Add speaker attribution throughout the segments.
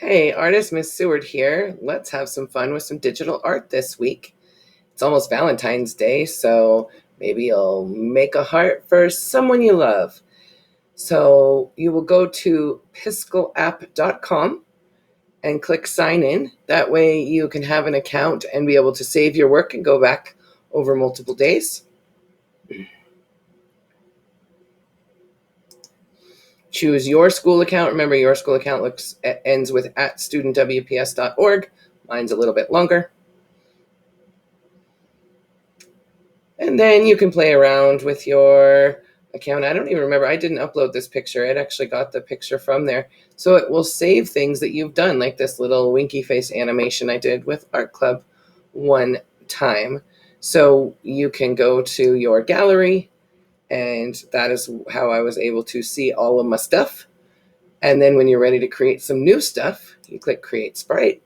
Speaker 1: Hey, artist Miss Seward here. Let's have some fun with some digital art this week. It's almost Valentine's Day, so maybe you'll make a heart for someone you love. So you will go to piskelapp.com and click sign in. That way you can have an account and be able to save your work and go back over multiple days. Choose your school account. Remember, your school account ends with @studentwps.org. Mine's a little bit longer. And then you can play around with your account. I don't even remember. I didn't upload this picture. It actually got the picture from there. So it will save things that you've done, like this little winky face animation I did with Art Club one time. So you can go to your gallery, and that is how I was able to see all of my stuff. And then when you're ready to create some new stuff, you click Create Sprite.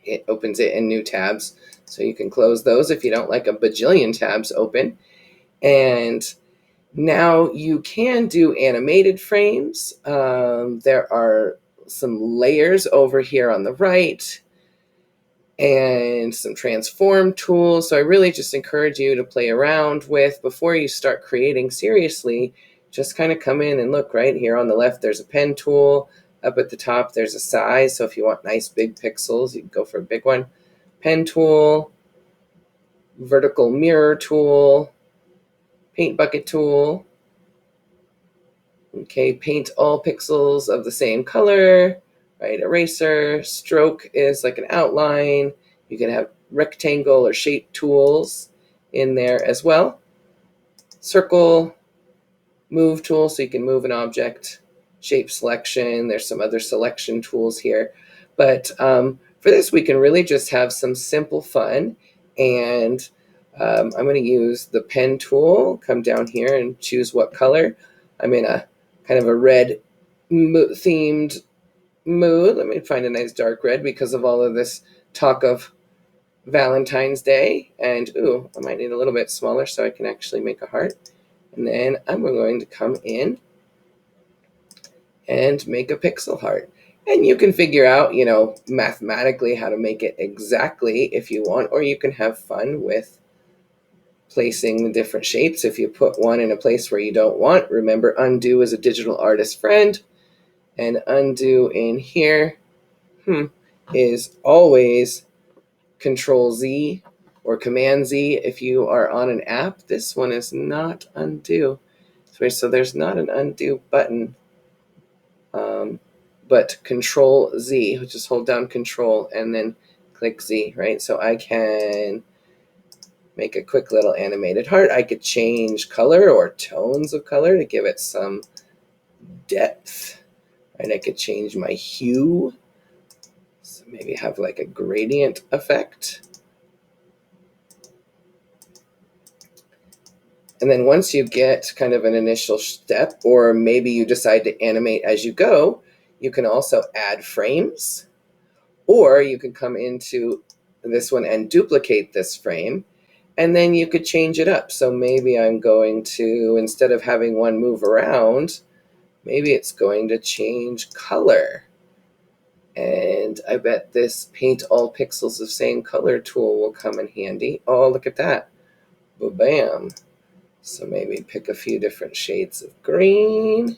Speaker 1: It opens it in new tabs. So you can close those if you don't like a bajillion tabs open. And now you can do animated frames. There are some layers over here on the right and some transform tools. So I really just encourage you to play around with before you start creating seriously. Just kind of come in and look right here on the left. There's a pen tool. Up at the top, there's a size. So if you want nice big pixels, you can go for a big one. Pen tool, vertical mirror tool, paint bucket tool. Okay, paint all pixels of the same color, right? Eraser, stroke is like an outline. You can have rectangle or shape tools in there as well. Circle, move tool, so you can move an object. Shape selection, there's some other selection tools here. But for this, we can really just have some simple fun. And I'm going to use the pen tool, come down here and choose what color. I'm in a kind of a red themed mood. Let me find a nice dark red because of all of this talk of Valentine's Day. And ooh, I might need a little bit smaller so I can actually make a heart. And then I'm going to come in and make a pixel heart. And you can figure out, mathematically how to make it exactly if you want, or you can have fun with placing the different shapes. If you put one in a place where you don't want, remember undo is a digital artist friend. And undo in here is always Control Z or Command Z if you are on an app. This one is not undo. So there's not an undo button, but Control Z, just hold down Control and then click Z, right? So I can make a quick little animated heart. I could change color or tones of color to give it some depth, right? I could change my hue. So maybe have like a gradient effect. And then once you get kind of an initial step, or maybe you decide to animate as you go, you can also add frames, or you can come into this one and duplicate this frame, and then you could change it up. So maybe I'm going to, instead of having one move around, maybe it's going to change color. And I bet this paint all pixels of same color tool will come in handy. Oh, look at that. Bam. So maybe pick a few different shades of green,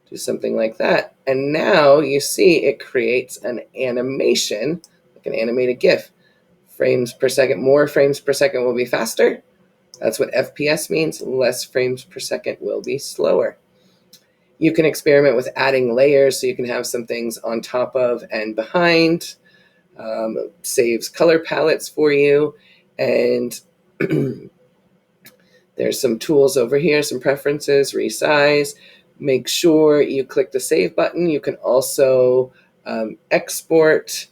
Speaker 1: do something like that. And now you see it creates an animation, like an animated GIF. Frames per second, more frames per second will be faster. That's what FPS means. Less frames per second will be slower. You can experiment with adding layers, so you can have some things on top of and behind. Saves color palettes for you. And there's some tools over here, some preferences, resize. Make sure you click the save button. You can also export,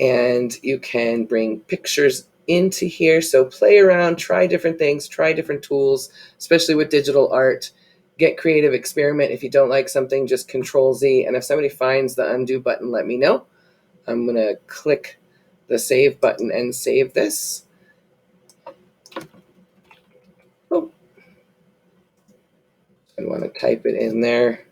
Speaker 1: and you can bring pictures into here. So play around, try different things, try different tools, especially with digital art. Get creative, experiment. If you don't like something, just Control Z. And if somebody finds the undo button, let me know. I'm going to click the save button and save this. Oh. I want to type it in there.